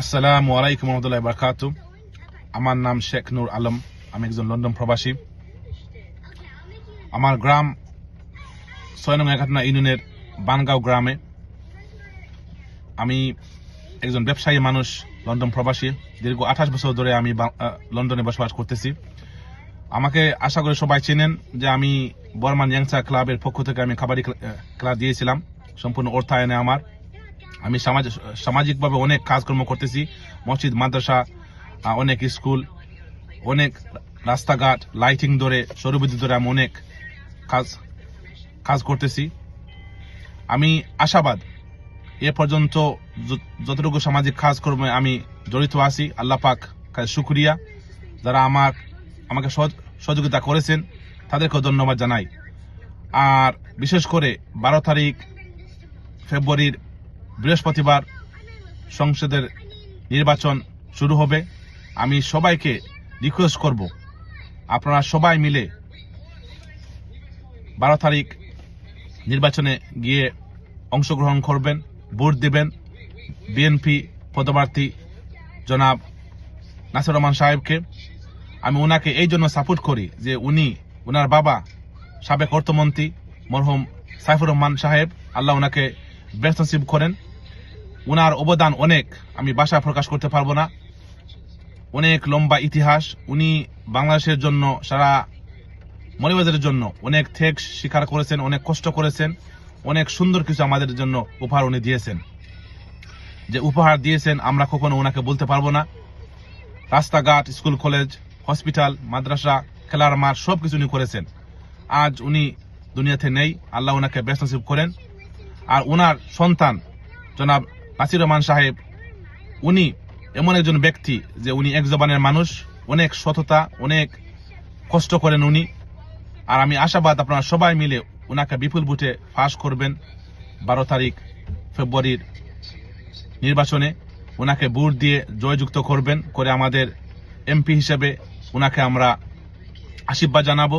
আসসালামু আলাইকুম রহমতুল্লাহি বারাকাতু। আমার নাম শেখ নূর আলম। আমি একজন লন্ডন প্রবাসী। আমার গ্রাম ৬ নং একাত্তর ইউনিয়নের বানগাঁও গ্রামে। আমি একজন ব্যবসায়ী মানুষ, লন্ডন প্রবাসী। দীর্ঘ 28 বছর ধরে আমি লন্ডনে বসবাস করতেছি। আমাকে আশা করি সবাই চেনেন যে আমি বর্মান ইয়াংসা ক্লাবের পক্ষ থেকে আমি কাবাডি ক্লাব দিয়েছিলাম, সম্পূর্ণ অর্থায়নে আমার। আমি সামাজিকভাবে অনেক কাজকর্ম করতেছি, মসজিদ, মাদ্রাসা, অনেক স্কুল, অনেক রাস্তাঘাট, লাইটিং ধরে, সৌরবিদ্যুৎ ধরে আমি অনেক কাজ করতেছি। আমি আশাবাদ এ পর্যন্ত যতটুকু সামাজিক কাজকর্মে আমি জড়িত আছি, আল্লাহ পাক কাছে শুকরিয়া। যারা আমাকে সহযোগিতা করেছেন তাদেরকেও ধন্যবাদ জানাই। আর বিশেষ করে 12 তারিখ ফেব্রুয়ারির বৃহস্পতিবার সংসদের নির্বাচন শুরু হবে। আমি সবাইকে রিকোয়েস্ট করব, আপনারা সবাই মিলে 12 তারিখ নির্বাচনে গিয়ে অংশগ্রহণ করবেন, ভোট দেবেন। বিএনপি পদপ্রার্থী জনাব নাসির রহমান সাহেবকে। আমি ওনাকে এই জন্য সাপোর্ট করি যে ওনার বাবা সাবেক অর্থমন্ত্রী মরহুম সাইফুর রহমান সাহেব, আল্লাহ ওনাকে বেস্ট নসিব করেন। ওনার অবদান অনেক, আমি ভাষায় প্রকাশ করতে পারবো না। অনেক লম্বা ইতিহাস। উনি বাংলাদেশের জন্য, সারা মৌলভীবাজারের জন্য অনেক ত্যাগ স্বীকার করেছেন, অনেক কষ্ট করেছেন, অনেক সুন্দর কিছু আমাদের জন্য উপহার উনি দিয়েছেন। যে উপহার দিয়েছেন আমরা কখনো ওনাকে বলতে পারবো না। রাস্তাঘাট, স্কুল, কলেজ, হসপিটাল, মাদ্রাসা, খেলার মাঠ সবকিছু উনি করেছেন। আজ উনি দুনিয়াতে নেই, আল্লাহ ওনাকে বেস্ট নসিব করেন। আর ওনার সন্তান জনাব নাসির রহমান সাহেব, উনি এমন একজন ব্যক্তি যে উনি এক জবানের মানুষ, অনেক সততা, অনেক কষ্ট করেন উনি। আর আমি আশাবাদ আপনারা সবাই মিলে ওনাকে বিপুল ভোটে পাস করবেন। 12 তারিখ ফেব্রুয়ারির নির্বাচনে ওনাকে ভোট দিয়ে জয়যুক্ত করবেন, করে আমাদের এমপি হিসেবে ওনাকে আমরা আশীর্বাদ জানাবো।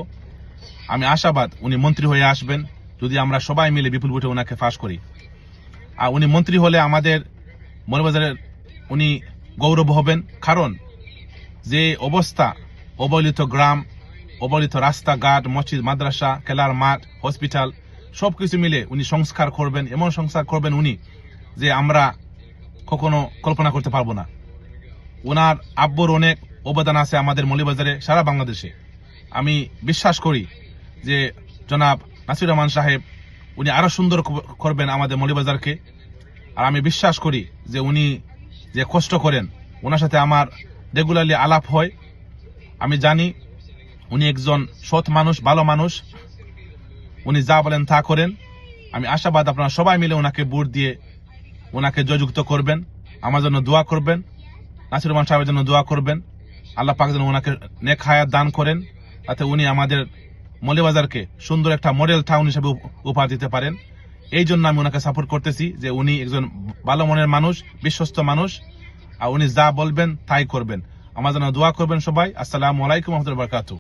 আমি আশাবাদ উনি মন্ত্রী হয়ে আসবেন যদি আমরা সবাই মিলে বিপুল ভোটে ওনাকে পাস করি। আর উনি মন্ত্রী হলে আমাদের মৌলভীবাজারের উনি গৌরব হবেন। কারণ যে অবস্থা, অবহেলিত গ্রাম, অবহেলিত রাস্তাঘাট, মসজিদ, মাদ্রাসা, খেলার মাঠ, হসপিটাল সবকিছু মিলে উনি সংস্কার করবেন, এমন সংস্কার করবেন উনি যে আমরা কখনো কল্পনা করতে পারবো না। ওনার আব্বুর অনেক অবদান আছে আমাদের মৌলভীবাজারে, সারা বাংলাদেশে। আমি বিশ্বাস করি যে জনাব নাসির রহমান সাহেব উনি আরো সুন্দর করবেন আমাদের মৌলভীবাজারকে। আর আমি বিশ্বাস করি যে উনি যে কষ্ট করেন, ওনার সাথে আমার রেগুলারলি আলাপ হয়। আমি জানি উনি একজন সৎ মানুষ, ভালো মানুষ। উনি যা বলেন তা করেন। আমি আশাবাদ আপনারা সবাই মিলে ওনাকে ভোট দিয়ে ওনাকে জয়যুক্ত করবেন, আমার জন্য দোয়া করবেন, নাসির রহমান সাহেবের জন্য দোয়া করবেন। আল্লাহ পাক যেন ওনাকে নেক হায়াত দান করেন, যাতে উনি আমাদের মৌলভীবাজারকে সুন্দর একটা মডেল টাউন হিসেবে উপহার দিতে পারেন। এই জন্য আমি ওনাকে সাপোর্ট করতেছি যে উনি একজন ভালো মনের মানুষ, বিশ্বস্ত মানুষ। আর উনি যা বলবেন তাই করবেন। আমার জন্য দোয়া করবেন সবাই। আসসালামু আলাইকুম রহমতুল্লাহি ওয়া বারাকাতুহু।